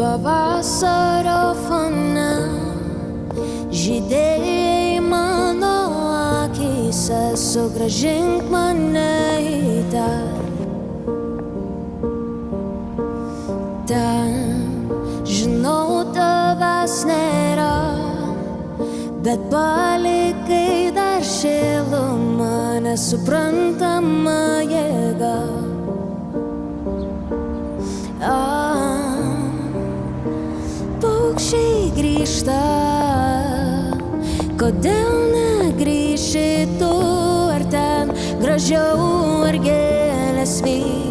Pavasario fone žydėjai mano akyse, sugrąžink mane į ten. Žinau, tavęs nėra, bet palikai dar šilumą, nesuprantama jėga. Paukščiai grįžta, kodėl negrįši tu, ar ten gražiau, ar gėlės vyks.